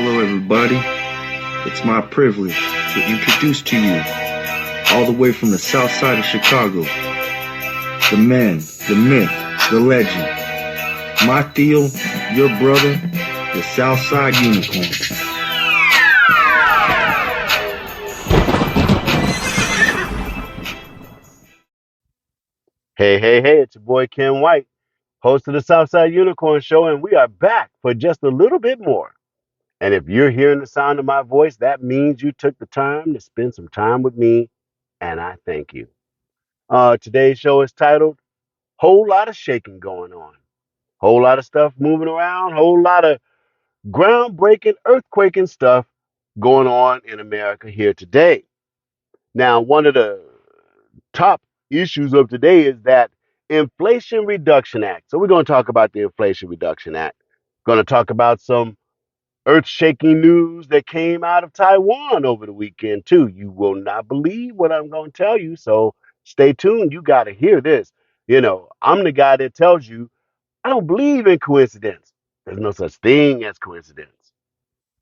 Hello, everybody. It's my privilege to introduce to you, all the way from the south side of Chicago, the man, the myth, the legend, my Theo, your brother, the Southside Unicorn. Hey, it's your boy Ken White, host of the Southside Unicorn Show, and we are back for just a little bit more. And if you're hearing the sound of my voice, that means you took the time to spend some time with me, and I thank you. Today's show is titled Whole Lot of Shaking Going On. Whole lot of stuff moving around, whole lot of groundbreaking, earthquaking stuff going on in America here today. Now, one of the top issues of today is that Inflation Reduction Act. So we're going to talk about the Inflation Reduction Act. Going to talk about some earth-shaking news that came out of Taiwan over the weekend too. You will not believe what I'm going to tell you, so stay tuned. You got to hear this. I'm the guy that tells you I don't believe in coincidence. There's no such thing as coincidence.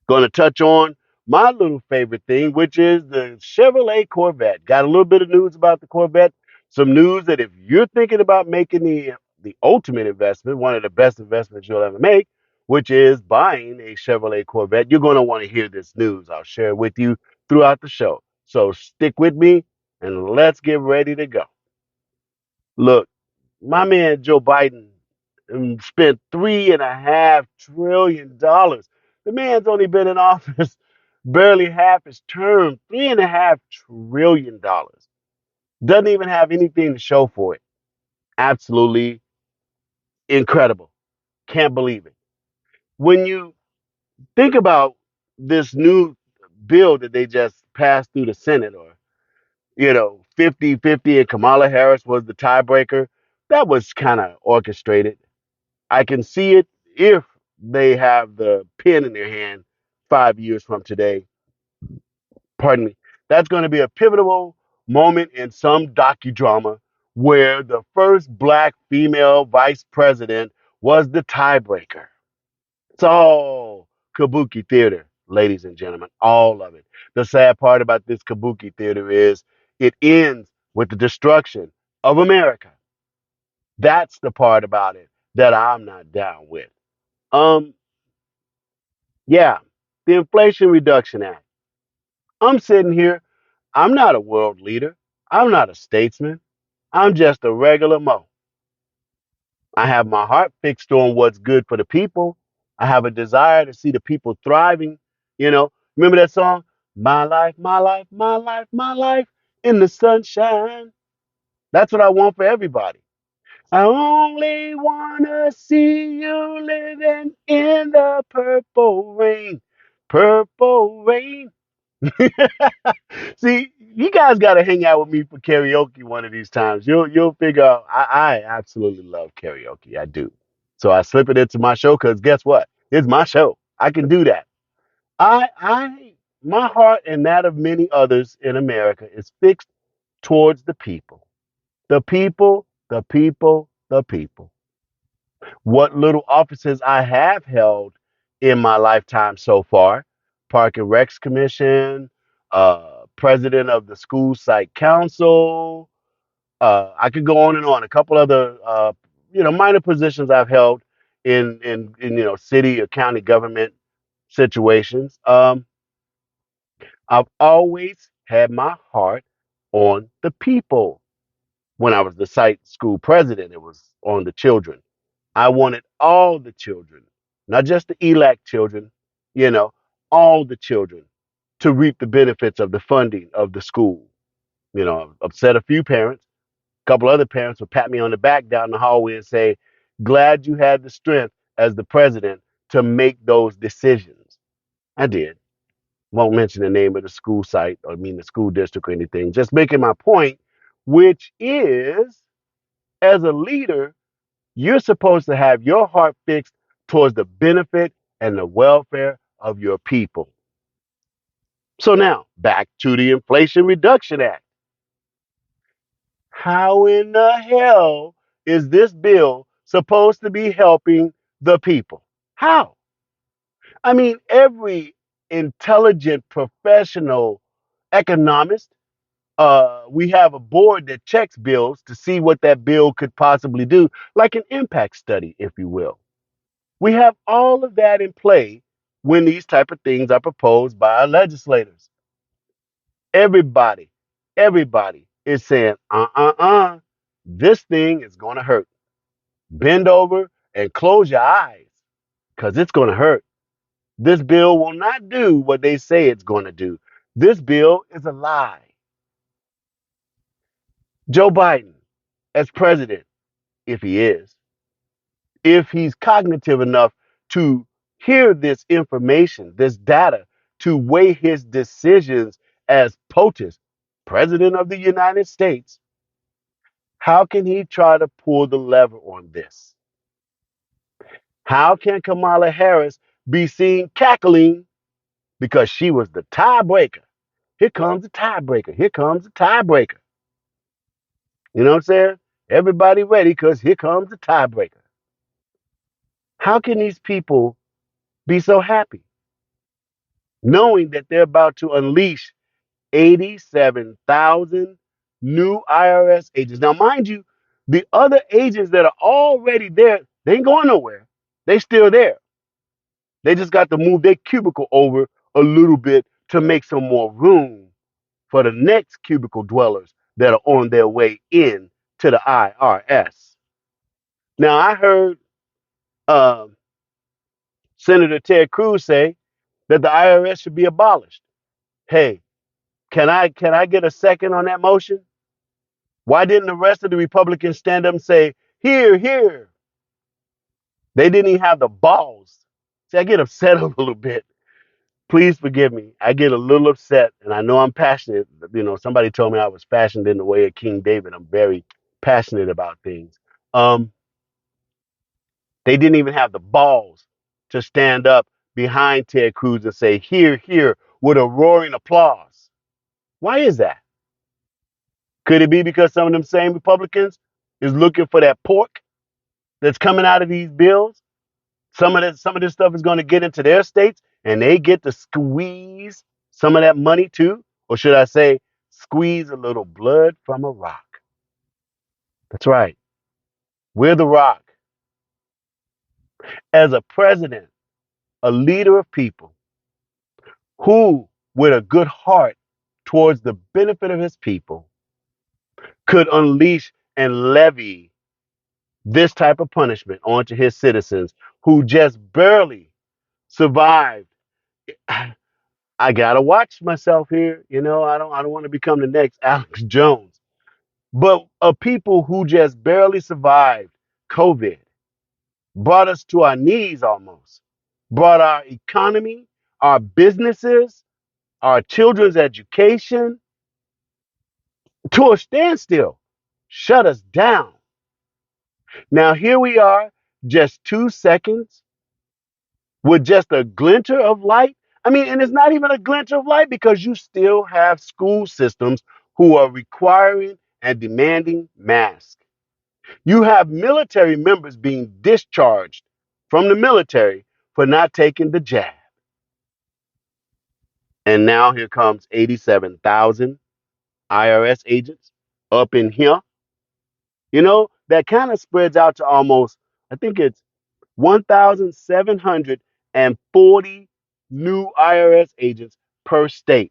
Going to touch on my little favorite thing, which is the Chevrolet Corvette. Got a little bit of news about the Corvette. Some news that if you're thinking about making the ultimate investment, one of the best investments you'll ever make, which is buying a Chevrolet Corvette, you're going to want to hear this news. I'll share it with you throughout the show. So stick with me and let's get ready to go. Look, my man Joe Biden spent $3.5 trillion. The man's only been in office barely half his term. $3.5 trillion. Doesn't even have anything to show for it. Absolutely incredible. Can't believe it. When you think about this new bill that they just passed through the Senate, or 50-50, and Kamala Harris was the tiebreaker, that was kind of orchestrated. I can see it if they have the pen in their hand 5 years from today. Pardon me. That's going to be a pivotal moment in some docudrama where the first black female vice president was the tiebreaker. It's all kabuki theater, ladies and gentlemen, all of it. The sad part about this kabuki theater is it ends with the destruction of America. That's the part about it that I'm not down with. Um, Yeah, the Inflation Reduction Act. I'm sitting here. I'm not a world leader. I'm not a statesman. I'm just a regular Mo. I have my heart fixed on what's good for the people. I have a desire to see the people thriving. Remember that song? My life, my life, my life, my life in the sunshine. That's what I want for everybody. I only wanna see you living in the purple rain. Purple rain. See, you guys got to hang out with me for karaoke one of these times. You'll figure out. I absolutely love karaoke. I do. So I slip it into my show because guess what? It's my show. I can do that. I my heart and that of many others in America is fixed towards the people. The people, the people, the people. What little offices I have held in my lifetime so far: Park and Recs Commission, president of the school site council. I could go on and on. A couple other, minor positions I've held in city or county government situations. I've always had my heart on the people. When I was the site school president, it was on the children. I wanted all the children, not just the ELAC children, you know, all the children to reap the benefits of the funding of the school. I've upset a few parents. A couple other parents would pat me on the back down the hallway and say, glad you had the strength as the president to make those decisions. I did. Won't mention the name of the school site or the school district or anything. Just making my point, which is, as a leader, you're supposed to have your heart fixed towards the benefit and the welfare of your people. So now, back to the Inflation Reduction Act. How in the hell is this bill supposed to be helping the people? How? I mean, every intelligent professional economist, we have a board that checks bills to see what that bill could possibly do, like an impact study, if you will. We have all of that in play when these type of things are proposed by our legislators. Everybody, everybody is saying, this thing is going to hurt. Bend over and close your eyes because it's going to hurt. This bill will not do what they say it's going to do. This bill is a lie. Joe Biden, as president, if he is, if he's cognitive enough to hear this information, this data, to weigh his decisions as POTUS, President of the United States, how can he try to pull the lever on this? How can Kamala Harris be seen cackling because she was the tiebreaker? Here comes the tiebreaker. Here comes the tiebreaker. You know what I'm saying? Everybody ready because here comes the tiebreaker. How can these people be so happy knowing that they're about to unleash 87,000 new IRS agents? Now, mind you, the other agents that are already there, they ain't going nowhere. They still there. They just got to move their cubicle over a little bit to make some more room for the next cubicle dwellers that are on their way in to the IRS. Now, I heard uh, Senator Ted Cruz say that the IRS should be abolished. Hey, can I get a second on that motion? Why didn't the rest of the Republicans stand up and say, here, here? They didn't even have the balls. See, I get upset a little bit. Please forgive me. I get a little upset, and I know I'm passionate. You know, somebody told me I was fashioned in the way of King David. I'm very passionate about things. Um, they didn't even have the balls to stand up behind Ted Cruz and say, here, here, with a roaring applause. Why is that? Could it be because some of them same Republicans is looking for that pork that's coming out of these bills? Some of this stuff is going to get into their states and they get to squeeze some of that money too. Or should I say, squeeze a little blood from a rock? That's right. We're the rock. As a president, a leader of people who, with a good heart towards the benefit of his people, could unleash and levy this type of punishment onto his citizens who just barely survived. I gotta watch myself here. You know, I don't want to become the next Alex Jones. But a people who just barely survived COVID brought us to our knees almost, brought our economy, our businesses, our children's education to a standstill, shut us down. Now here we are, just 2 seconds with just a glinter of light. I mean, and it's not even a glinter of light because you still have school systems who are requiring and demanding masks. You have military members being discharged from the military for not taking the jab. And now here comes 87,000 IRS agents up in here. You know, that kind of spreads out to almost, I think it's 1,740 new IRS agents per state.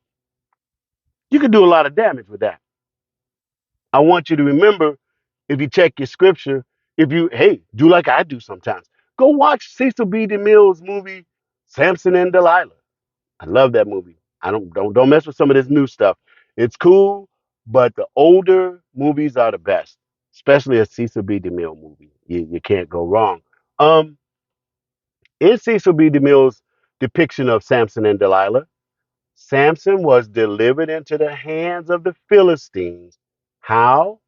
You can do a lot of damage with that. I want you to remember, if you check your scripture, if you, hey, do like I do sometimes, go watch Cecil B. DeMille's movie, Samson and Delilah. I love that movie. I don't mess with some of this new stuff. It's cool, but the older movies are the best, especially a Cecil B. DeMille movie. You can't go wrong. Um, in Cecil B. DeMille's depiction of Samson and Delilah, Samson was delivered into the hands of the Philistines. How?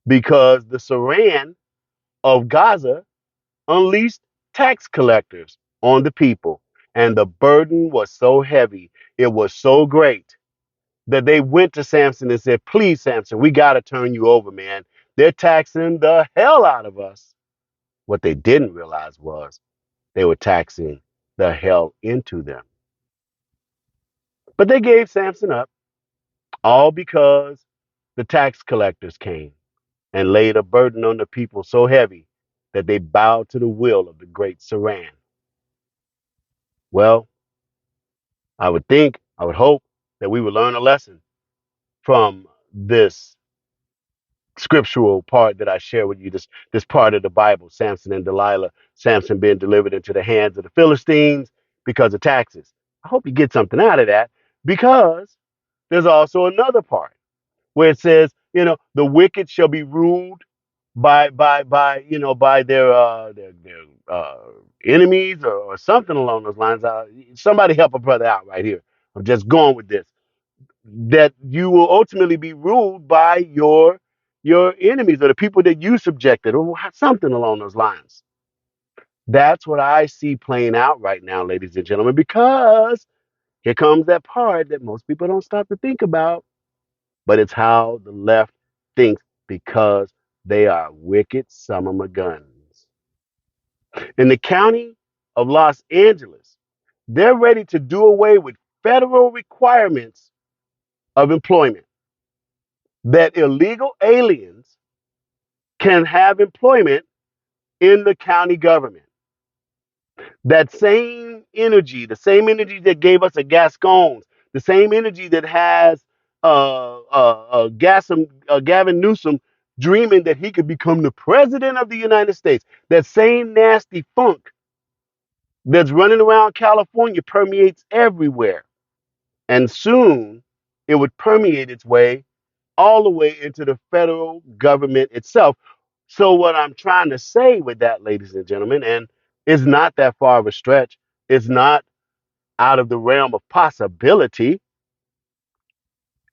Because the Saran of Gaza unleashed tax collectors on the people. And the burden was so heavy, it was so great that they went to Samson and said, please, Samson, we got to turn you over, man. They're taxing the hell out of us. What they didn't realize was they were taxing the hell into them. But they gave Samson up, all because the tax collectors came and laid a burden on the people so heavy that they bowed to the will of the great Saran. Well, I would hope that we would learn a lesson from this scriptural part that I share with you, this part of the Bible, Samson and Delilah, Samson being delivered into the hands of the Philistines because of taxes. I hope you get something out of that, because there's also another part where it says, the wicked shall be ruled by their enemies, or something along those lines. Somebody help a brother out right here. I'm just going with this. That you will ultimately be ruled by your enemies, or the people that you subjected, or something along those lines. That's what I see playing out right now, ladies and gentlemen, because here comes that part that most people don't stop to think about, but it's how the left thinks, because they are wicked son of a guns. In the county of Los Angeles, they're ready to do away with federal requirements of employment, that illegal aliens can have employment in the county government. That same energy, the same energy that gave us a Gascons, the same energy that has Gavin Newsom dreaming that he could become the president of the United States, that same nasty funk that's running around California permeates everywhere. And soon it would permeate its way all the way into the federal government itself. So what I'm trying to say with that, ladies and gentlemen, and it's not that far of a stretch, it's not out of the realm of possibility.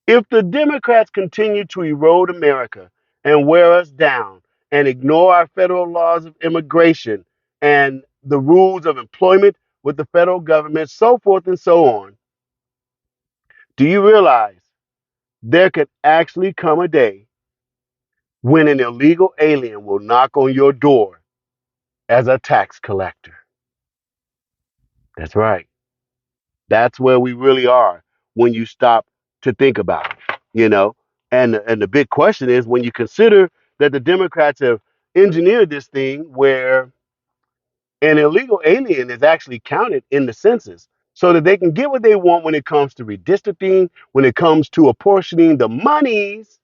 If the Democrats continue to erode America and wear us down and ignore our federal laws of immigration and the rules of employment with the federal government, so forth and so on, do you realize there could actually come a day when an illegal alien will knock on your door as a tax collector? That's right. That's where we really are when you stop to think about it. And the big question is, when you consider that the Democrats have engineered this thing where an illegal alien is actually counted in the census so that they can get what they want when it comes to redistricting, when it comes to apportioning the monies.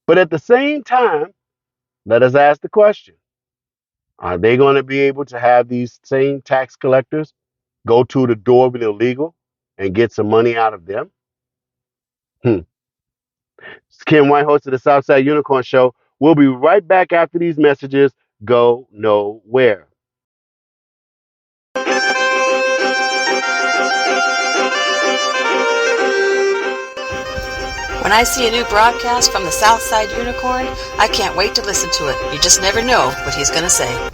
But at the same time, let us ask the question, are they going to be able to have these same tax collectors go to the door of an illegal and get some money out of them? It's Ken White, host of the Southside Unicorn Show. We'll be right back after these messages. Go nowhere. When I see a new broadcast from the Southside Unicorn, I can't wait to listen to it. You just never know what he's going to say.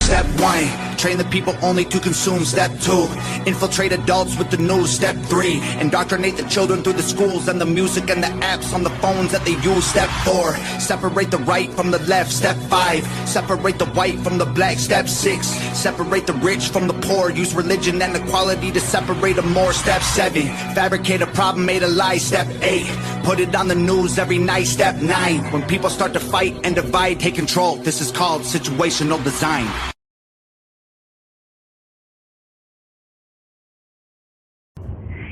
Step 1, train the people only to consume. Step 2, infiltrate adults with the news. Step 3, indoctrinate the children through the schools and the music and the apps on the phones that they use. Step 4, separate the right from the left. Step 5, separate the white from the black. Step 6, separate the rich from the poor. Use religion and equality to separate them more. Step 7, fabricate a problem, made a lie. Step 8, put it on the news every night. Step 9, when people start to fight and divide, take control. This is called situational design.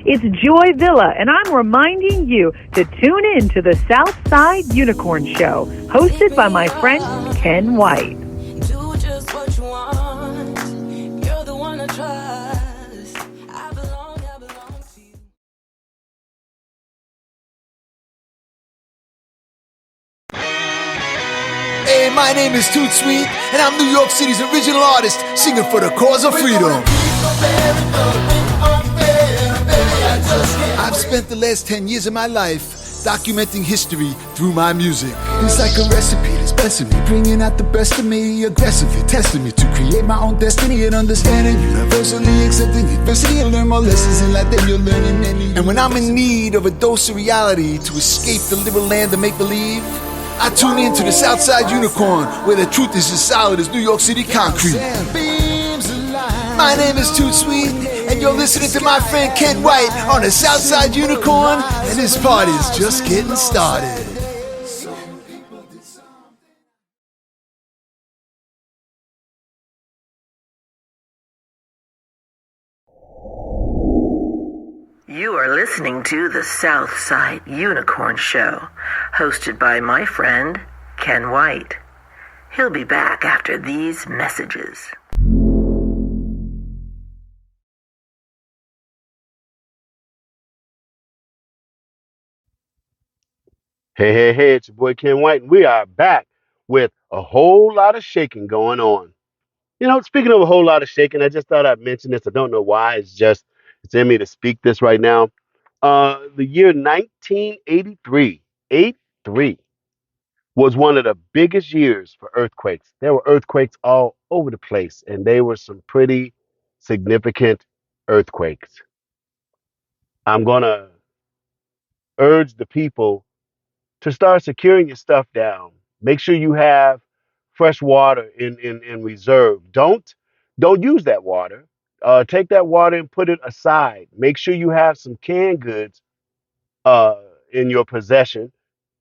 It's Joy Villa, and I'm reminding you to tune in to the Southside Unicorn Show, hosted by my friend Ken White. Do just what you want. You're the one I trust. I belong to you. Hey, my name is Toot Sweet, and I'm New York City's original artist, singing for the cause of freedom. I've spent the last 10 years of my life documenting history through my music. It's like a recipe that's blessing me, bringing out the best of me, aggressively testing me to create my own destiny and understanding, universally accepting adversity and learn more lessons in life than you'll learn in any. And when I'm in need of a dose of reality to escape the liberal land of make-believe, I tune in to the Southside Unicorn, where the truth is as solid as New York City concrete. My name is Too Sweet, and you're listening to my friend Ken White on the Southside Unicorn, and this party is just getting started. You are listening to the Southside Unicorn Show, hosted by my friend Ken White. He'll be back after these messages. Hey, it's your boy Ken White, and we are back with a whole lot of shaking going on. You know, speaking of a whole lot of shaking, I just thought I'd mention this. I don't know why. It's in me to speak this right now. The year 1983, 83, was one of the biggest years for earthquakes. There were earthquakes all over the place, and they were some pretty significant earthquakes. I'm going to urge the people to start securing your stuff down. Make sure you have fresh water in reserve. Don't use that water. Take that water and put it aside. Make sure you have some canned goods uh, in your possession.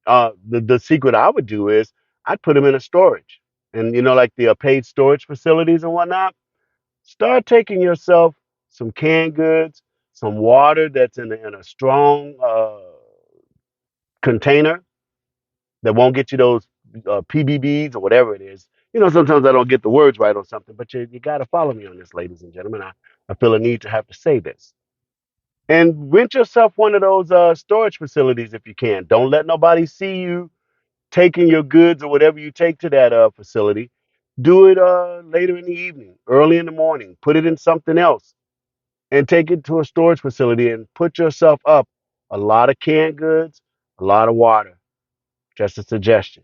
The secret I would do is I'd put them in a storage, and like the paid storage facilities and whatnot. Start taking yourself some canned goods, some water that's in a strong container that won't get you those PBBs or whatever it is. Sometimes I don't get the words right on something, but you got to follow me on this, ladies and gentlemen. I feel a need to have to say this. And rent yourself one of those storage facilities if you can. Don't let nobody see you taking your goods or whatever you take to that facility. Do it later in the evening, early in the morning. Put it in something else and take it to a storage facility and put yourself up a lot of canned goods, a lot of water. Just a suggestion.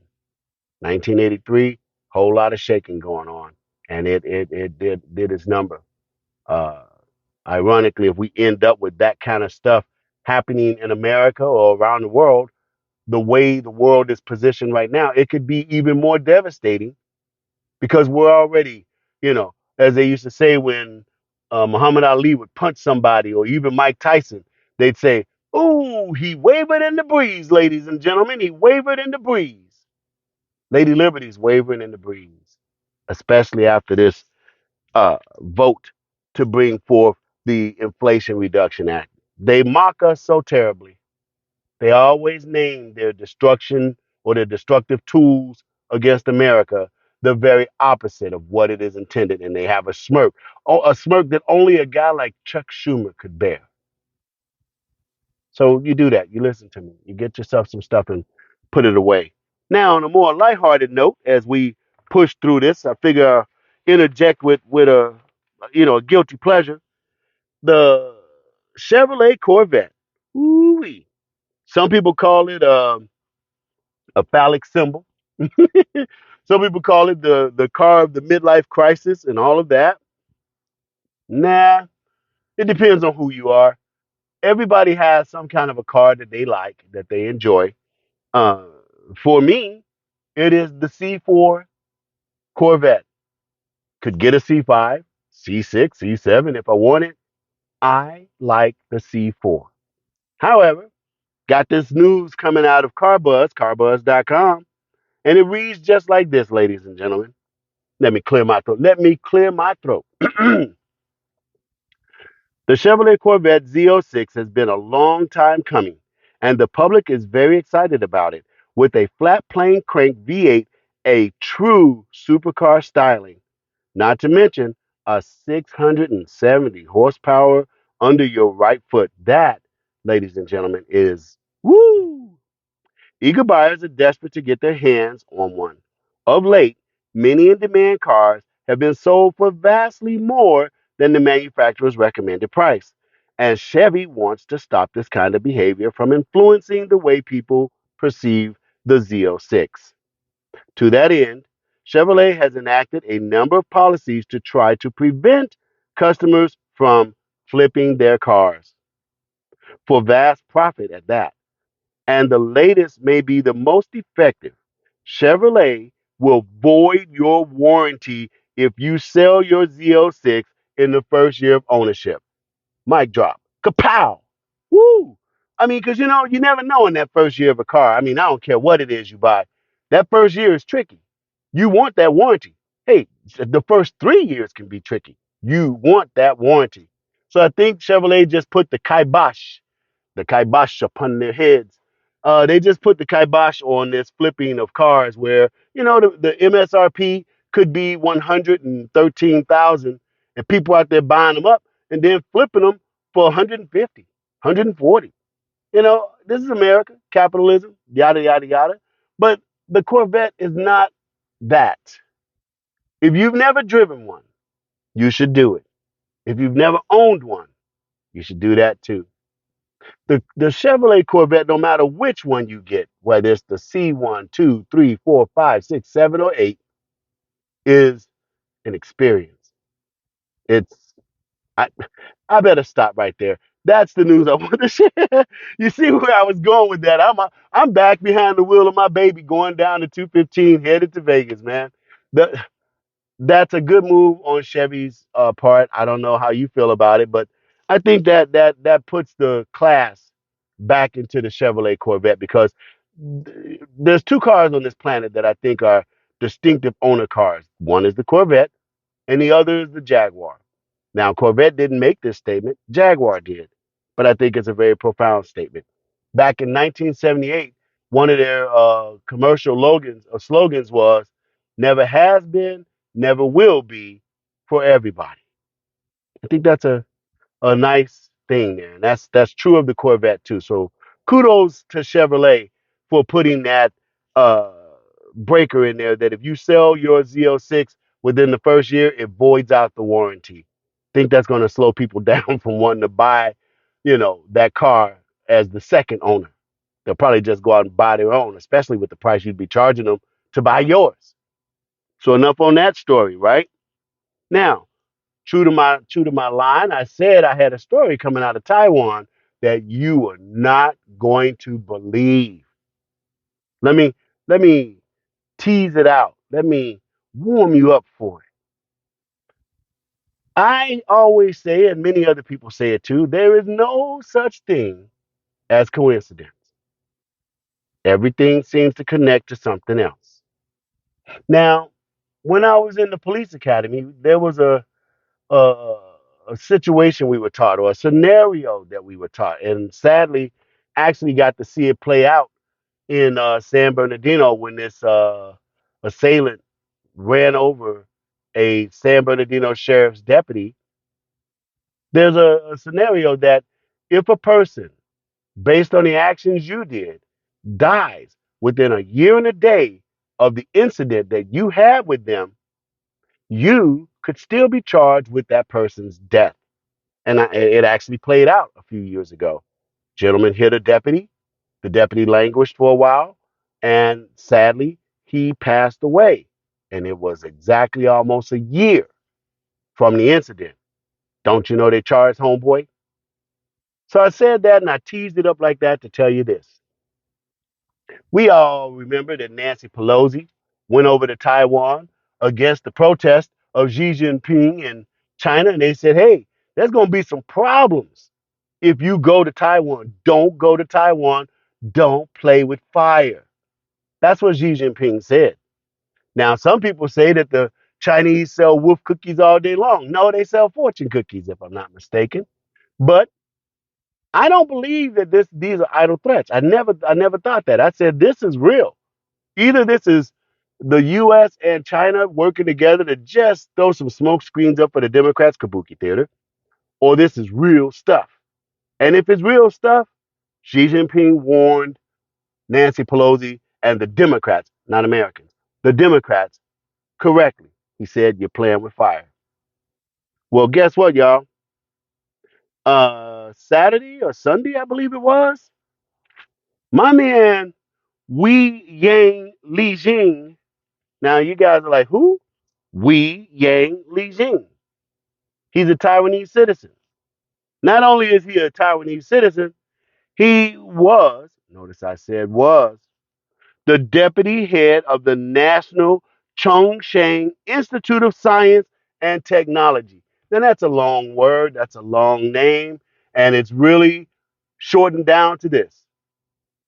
1983, whole lot of shaking going on, and it did its number. Uh, Ironically, if we end up with that kind of stuff happening in America or around the world, the way the world is positioned right now, it could be even more devastating because we're already, as they used to say when Muhammad Ali would punch somebody or even Mike Tyson, they'd say, "Ooh, he wavered in the breeze, ladies and gentlemen. He wavered in the breeze." Lady Liberty's wavering in the breeze, especially after this vote to bring forth the Inflation Reduction Act. They mock us so terribly. They always name their destruction or their destructive tools against America the very opposite of what it is intended. And they have a smirk, a smirk that only a guy like Chuck Schumer could bear. So you do that. You listen to me. You get yourself some stuff and put it away. Now, on a more lighthearted note, as we push through this, I figure interject with a guilty pleasure. The Chevrolet Corvette. Ooh-wee. Some people call it a phallic symbol. Some people call it the car of the midlife crisis and all of that. Nah, it depends on who you are. Everybody has some kind of a car that they like, that they enjoy. Uh, for me, it is the C4 Corvette. Could get a C5, C6, C7 if I wanted. I like the C4. However, got this news coming out of carbuzz.com, and it reads just like this, ladies and gentlemen. Let me clear my throat. Let me clear my throat. The Chevrolet Corvette Z06 has been a long time coming, and the public is very excited about it. With a flat plane crank V8, a true supercar styling, not to mention a 670 horsepower under your right foot. That, ladies and gentlemen, is woo! Eager buyers are desperate to get their hands on one. Of late, many in demand cars have been sold for vastly more than the manufacturer's recommended price. And Chevy wants to stop this kind of behavior from influencing the way people perceive the Z06. To that end, Chevrolet has enacted a number of policies to try to prevent customers from flipping their cars for vast profit at that. And the latest may be the most effective. Chevrolet will void your warranty if you sell your Z06 in the first year of ownership. Mic drop. Kapow! Woo! I mean, because you never know in that first year of a car. I mean, I don't care what it is you buy. That first year is tricky. You want that warranty. Hey, the first 3 years can be tricky. You want that warranty. So I think Chevrolet just put the kibosh upon their heads. They just put the kibosh on this flipping of cars where, the MSRP could be 113,000 and people out there buying them up and then flipping them for 150, 140. This is America, capitalism, yada, yada, yada. But the Corvette is not that. If you've never driven one, you should do it. If you've never owned one, you should do that too. The Chevrolet Corvette, no matter which one you get, whether it's the C1, 2, 3, 4, 5, 6, 7, or 8, is an experience. It's I I better stop right there. That's the news I want to share. You see where I was going with that? I'm back behind the wheel of my baby going down to 215 headed to Vegas, man. The That's a good move on Chevy's part. I don't know how you feel about it, but I think that puts the class back into the Chevrolet Corvette because there's two cars on this planet that I think are distinctive owner cars. One is the Corvette, and the other is the Jaguar. Now, Corvette didn't make this statement; Jaguar did, but I think it's a very profound statement. Back in 1978, one of their commercial slogans was "Never has been, never will be for everybody." I think that's a nice thing there. And that's true of the Corvette too. So kudos to Chevrolet for putting that uh, breaker in there that if you sell your Z06 within the first year, it voids out the warranty. Think that's going to slow people down from wanting to buy, that car as the second owner. They'll probably just go out and buy their own, especially with the price you'd be charging them to buy yours. So enough on that story, right? Now, true to my line, I said I had a story coming out of Taiwan that you are not going to believe. Let me let me tease it out. Let me warm you up for it. I always say, and many other people say it too, there is no such thing as coincidence. Everything seems to connect to something else. Now, when I was in the police academy, there was a, a situation we were taught or a scenario that we were taught. And sadly, actually got to see it play out in San Bernardino when this assailant ran over a San Bernardino sheriff's deputy. There's a scenario that if a person, based on the actions you did, dies within a year and a day of the incident that you had with them, you could still be charged with that person's death. And it actually played out a few years ago. Gentleman hit a deputy. The deputy languished for a while, and sadly, he passed away. And it was exactly almost a year from the incident. Don't you know they charged homeboy? So I said that and I teased it up like that to tell you this. We all remember that Nancy Pelosi went over to Taiwan against the protest of Xi Jinping in China, and they said, hey, there's going to be some problems if you go to Taiwan. Don't go to Taiwan. Don't play with fire. That's what Xi Jinping said. Now, some people say that the Chinese sell wolf cookies all day long. No, they sell fortune cookies, if I'm not mistaken. But I don't believe that these are idle threats. I never thought that. I said this is real. Either this is the U.S. and China working together to just throw some smoke screens up for the Democrats' Kabuki Theater, or this is real stuff. And if it's real stuff, Xi Jinping warned Nancy Pelosi and the Democrats, not Americans, the Democrats correctly. He said, you're playing with fire. Well, guess what, y'all? Saturday or Sunday, I believe it was, my man, Wei Yang Li Jing. Now, you guys are like, who? Wei Yang Li Jing. He's a Taiwanese citizen. Not only is he a Taiwanese citizen, he was, notice I said was, the deputy head of the National Chongsheng Institute of Science and Technology. Now, that's a long word, that's a long name, and it's really shortened down to this.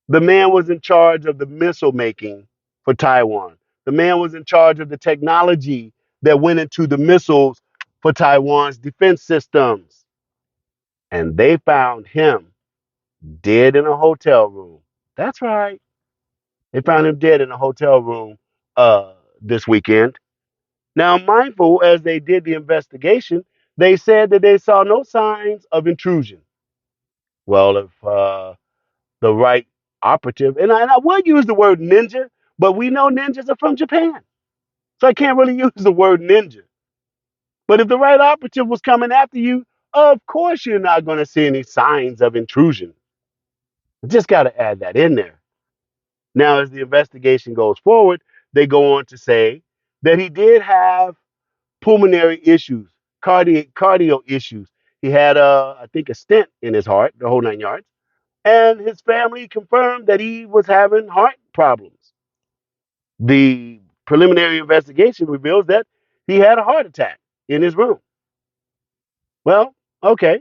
The man was in charge of the missile making for Taiwan. The man was in charge of the technology that went into the missiles for Taiwan's defense systems. And they found him dead in a hotel room. That's right. They found him dead in a hotel room this weekend. Now, mindful as they did the investigation, they said that they saw no signs of intrusion. Well, if the right operative, and I would use the word ninja, but we know ninjas are from Japan. So I can't really use the word ninja. But if the right operative was coming after you, of course you're not going to see any signs of intrusion. Just got to add that in there. Now, as the investigation goes forward, they go on to say that he did have pulmonary issues, cardio issues. He had, I think, a stent in his heart, the whole 9 yards. And his family confirmed that he was having heart problems. The preliminary investigation reveals that he had a heart attack in his room. Well, okay.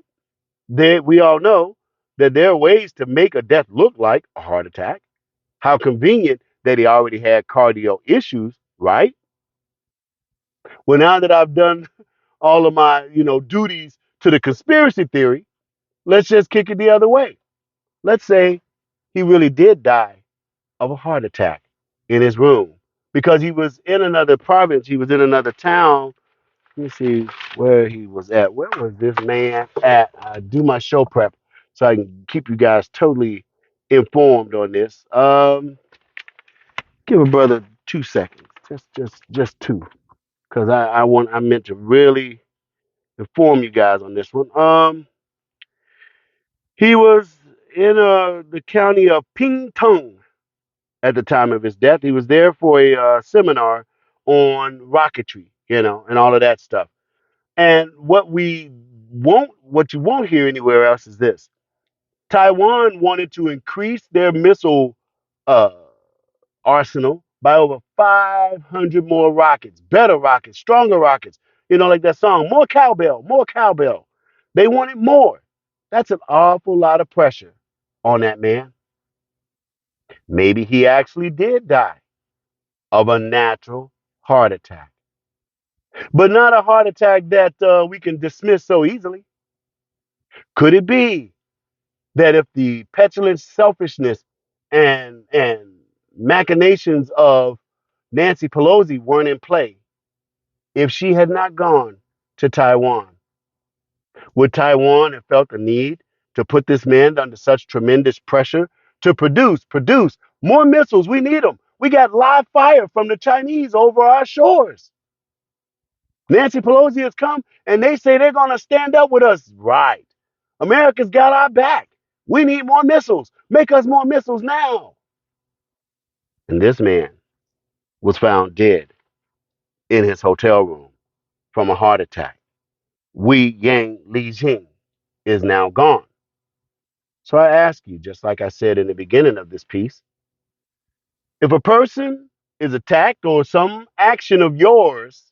We all know that there are ways to make a death look like a heart attack. How convenient that he already had cardio issues, right? Well, now that I've done all of my, duties to the conspiracy theory, let's just kick it the other way. Let's say he really did die of a heart attack in his room because he was in another province, he was in another town. Let me see where he was at. Where was this man at? I do my show prep so I can keep you guys totally informed on this. Give a brother 2 seconds, just two, because I meant to really inform you guys on this one. He was in the county of Pingtung at the time of his death. He was there for a seminar on rocketry, and all of that stuff. And what you won't hear anywhere else is this. Taiwan wanted to increase their missile uh, arsenal by over 500 more rockets, better rockets, stronger rockets. Like that song, more cowbell, more cowbell. They wanted more. That's an awful lot of pressure on that man. Maybe he actually did die of a natural heart attack, but not a heart attack that we can dismiss so easily. Could it be that if the petulant selfishness and machinations of Nancy Pelosi weren't in play, if she had not gone to Taiwan, would Taiwan have felt the need to put this man under such tremendous pressure to produce more missiles? We need them. We got live fire from the Chinese over our shores. Nancy Pelosi has come and they say they're going to stand up with us. Right. America's got our back. We need more missiles. Make us more missiles now. And this man was found dead in his hotel room from a heart attack. Wei Yang Li Jing is now gone. So I ask you, just like I said in the beginning of this piece, if a person is attacked or some action of yours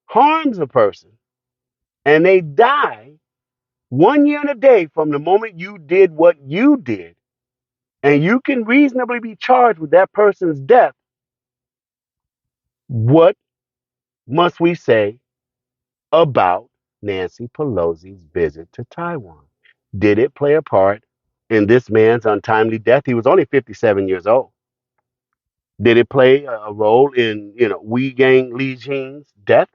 harms a person and they die 1 year and a day from the moment you did what you did, and you can reasonably be charged with that person's death, what must we say about Nancy Pelosi's visit to Taiwan? Did it play a part in this man's untimely death? He was only 57 years old. Did it play a role in, Wei Yang Li Jing's death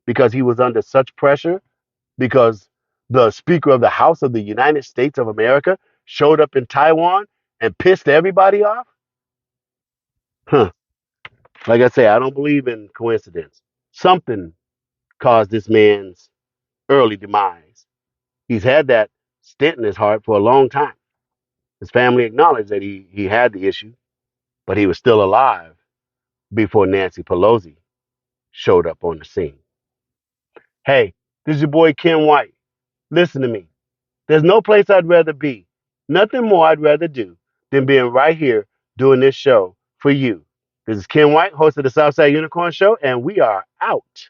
because he was under such pressure? Because the Speaker of the House of the United States of America showed up in Taiwan and pissed everybody off? Huh. Like I say, I don't believe in coincidence. Something caused this man's early demise. He's had that stent in his heart for a long time. His family acknowledged that he had the issue, but he was still alive before Nancy Pelosi showed up on the scene. Hey, this is your boy Ken White. Listen to me. There's no place I'd rather be, nothing more I'd rather do than being right here doing this show for you. This is Ken White, host of the Southside Unicorn Show, and we are out.